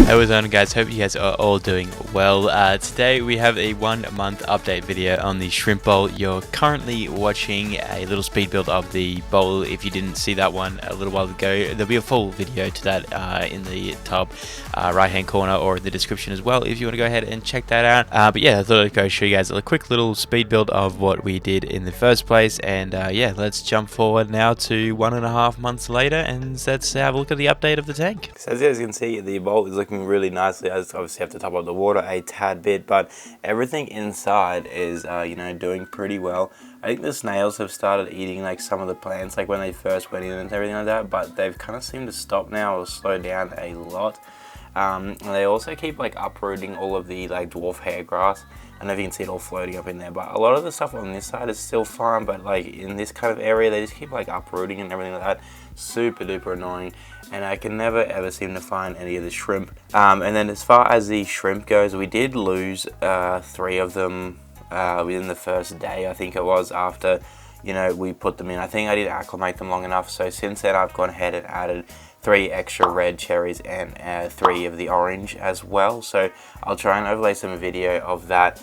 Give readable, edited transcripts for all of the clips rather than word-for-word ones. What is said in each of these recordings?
Hey, what's going on, guys? Hope you guys are all doing well. Today we have a 1 month update video on the shrimp bowl. You're currently watching a little speed build of the bowl. If you didn't see that one a little while ago, there'll be a full video to that in the top right hand corner or in the description as well if you want to go ahead and check that out. But yeah, I thought I'd go show you guys a quick little speed build of what we did in the first place. And yeah, let's jump forward now to 1.5 months later and let's have a look at the update of the tank. So as you guys can see, the bowl is looking really nicely. I just obviously have to top up the water a tad bit, but everything inside is you know, doing pretty well. I think the snails have started eating like some of the plants like when they first went in and everything like that, but they've kind of seemed to stop now or slow down a lot. And they also keep like uprooting all of the like dwarf hair grass. I don't know if you can see it all floating up in there, but a lot of the stuff on this side is still fine, but like in this kind of area they just keep like uprooting and everything like that. Super duper annoying, and I can never ever seem to find any of the shrimp. And then as far as the shrimp goes, we did lose 3 of them within the first day, I think it was, after, you know, we put them in. I think I didn't acclimate them long enough, so since then I've gone ahead and added 3 extra red cherries and 3 of the orange as well. So I'll try and overlay some video of that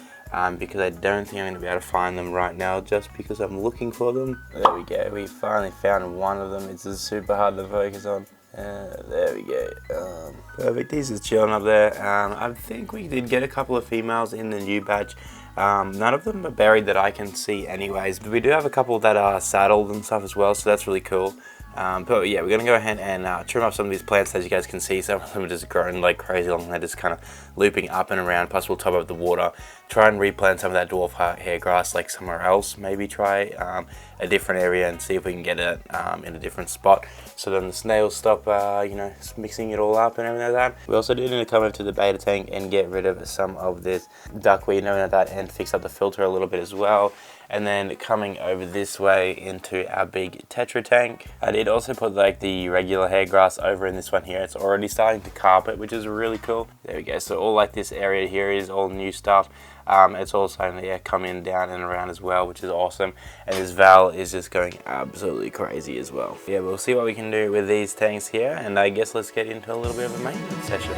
because I don't think I'm going to be able to find them right now just because I'm looking for them. There we go, we finally found one of them. It's just super hard to focus on. There we go. Perfect, he's just chilling up there. I think we did get a couple of females in the new batch. None of them are buried that I can see anyways, but we do have a couple that are saddled and stuff as well, so that's really cool. But yeah, we're going to go ahead and trim up some of these plants. As you guys can see, some of them are just growing like crazy long. They're just kind of looping up and around, plus we'll top up the water, try and replant some of that dwarf hair grass like somewhere else, maybe try a different area and see if we can get it in a different spot, so then the snails stop you know, mixing it all up and everything like that. We also do need to come into the beta tank and get rid of some of this duckweed and everything like that, and fix up the filter a little bit as well. And then coming over this way into our big Tetra tank, I did also put like the regular hair grass over in this one here. It's already starting to carpet, which is really cool. There we go. So all like this area here is all new stuff. It's all starting to come in, down and around as well, which is awesome. And this Val is just going absolutely crazy as well. Yeah, we'll see what we can do with these tanks here, and I guess let's get into a little bit of a maintenance session.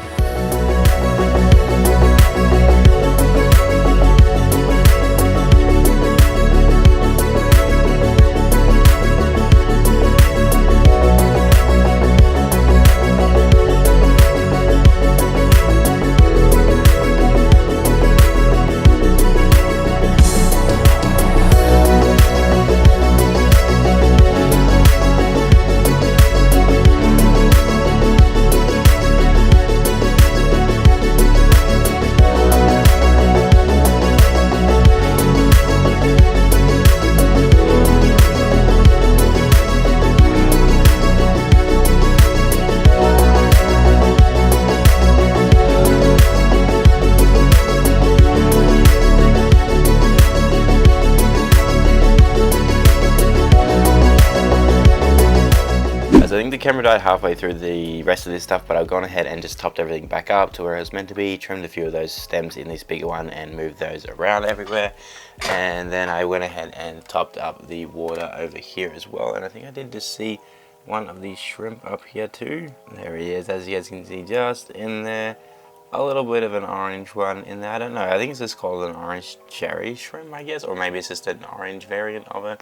I think the camera died halfway through the rest of this stuff, but I've gone ahead and just topped everything back up to where it was meant to be, trimmed a few of those stems in this bigger one and moved those around everywhere. And then I went ahead and topped up the water over here as well, and I think I did just see one of these shrimp up here too. There he is, as you guys can see, just in there. A little bit of an orange one in there. I don't know, I think it's just called an orange cherry shrimp, I guess, or maybe it's just an orange variant of a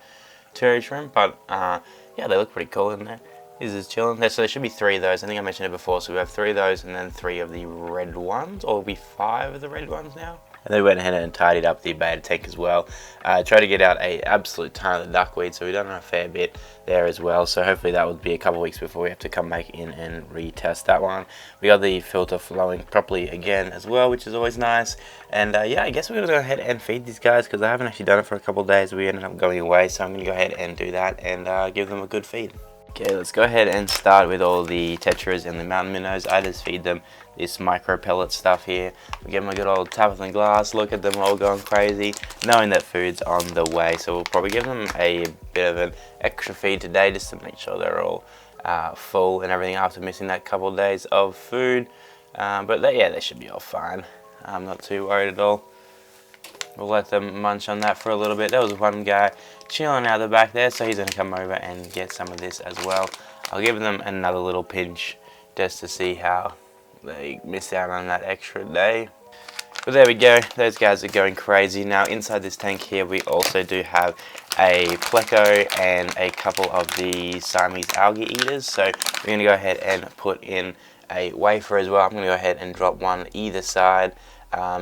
cherry shrimp, but yeah, they look pretty cool in there. He's just chilling there. So there should be 3 of those. I think I mentioned it before. So we have 3 of those and then 3 of the red ones, or will be 5 of the red ones now. And then we went ahead and tidied up the beta tank as well. Tried to get out a absolute ton of the duckweed, so we've done a fair bit there as well. So hopefully that would be a couple of weeks before we have to come back in and retest that one. We got the filter flowing properly again as well, which is always nice. And yeah, I guess we're gonna go ahead and feed these guys because I haven't actually done it for a couple of days. We ended up going away, so I'm gonna go ahead and do that and give them a good feed. Okay, let's go ahead and start with all the tetras and the mountain minnows. I just feed them this micro pellet stuff here. We give them a good old tap on the glass, look at them all going crazy, knowing that food's on the way. So we'll probably give them a bit of an extra feed today just to make sure they're all full and everything after missing that couple of days of food. But yeah, they should be all fine. I'm not too worried at all. We'll let them munch on that for a little bit. There was one guy chilling out the back there, so he's going to come over and get some of this as well. I'll give them another little pinch just to see how they miss out on that extra day. But there we go, those guys are going crazy. Now inside this tank here we also do have a pleco and a couple of the Siamese algae eaters. So we're going to go ahead and put in a wafer as well. I'm going to go ahead and drop one either side.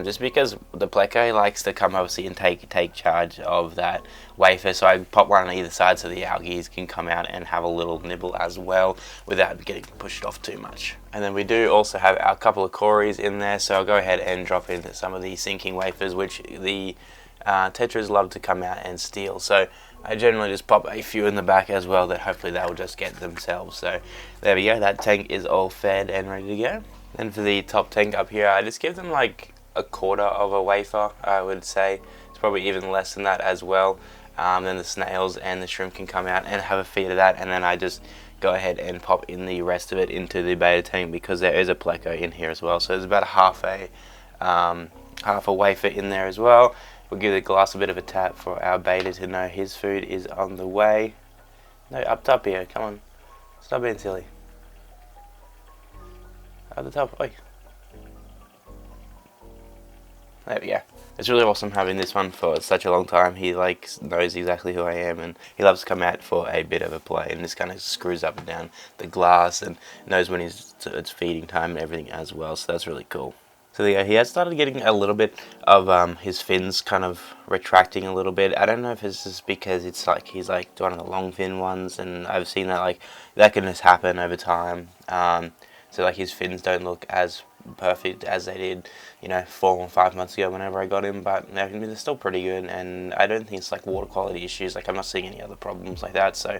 Just because the pleco likes to come obviously and take charge of that wafer, so I pop one on either side so the algae can come out and have a little nibble as well without getting pushed off too much. And then we do also have our couple of cories in there, so I'll go ahead and drop in some of the sinking wafers, which the tetras love to come out and steal. So I generally just pop a few in the back as well that hopefully they'll just get themselves. So there we go, that tank is all fed and ready to go. Then for the top tank up here, I just give them like a quarter of a wafer, I would say. It's probably even less than that as well. Then the snails and the shrimp can come out and have a feed of that, and then I just go ahead and pop in the rest of it into the beta tank because there is a pleco in here as well. So there's about half a wafer in there as well. We'll give the glass a bit of a tap for our beta to know his food is on the way. No, up top here, come on. Stop being silly. Up the top, oi. There we go. It's really awesome having this one for such a long time. He like knows exactly who I am, and he loves to come out for a bit of a play, and this kind of screws up and down the glass and knows when it's feeding time and everything as well, so that's really cool. So yeah, he has started getting a little bit of his fins kind of retracting a little bit. I don't know if it's just because it's like he's like one of the long fin ones, and I've seen that like that can just happen over time. So like his fins don't look as perfect as they did, you know, 4 or 5 months ago whenever I got him, but they're still pretty good, and I don't think it's like water quality issues. Like I'm not seeing any other problems like that. So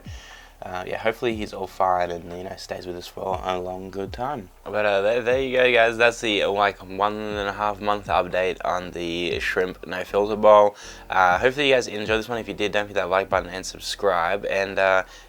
yeah, hopefully he's all fine and, you know, stays with us for a long good time. But there you go, guys. That's the like 1.5 month update on the shrimp no filter bowl. Hopefully you guys enjoyed this one. If you did, don't forget that like button and subscribe, and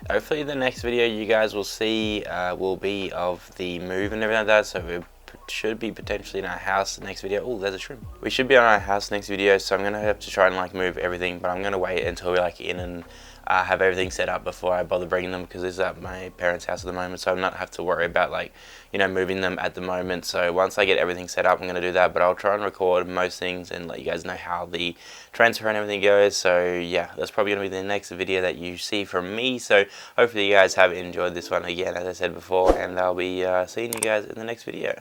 hopefully the next video you guys will see will be of the move and everything like that. So we should be potentially in our house next video. Oh, there's a shrimp. We should be on our house next video, so I'm gonna have to try and like move everything, but I'm gonna wait until we're like in and have everything set up before I bother bringing them, because this is at my parents' house at the moment, so I'm not have to worry about like, you know, moving them at the moment. So once I get everything set up, I'm gonna do that, but I'll try and record most things and let you guys know how the transfer and everything goes. So yeah, that's probably gonna be the next video that you see from me. So hopefully you guys have enjoyed this one again, as I said before, and I'll be seeing you guys in the next video.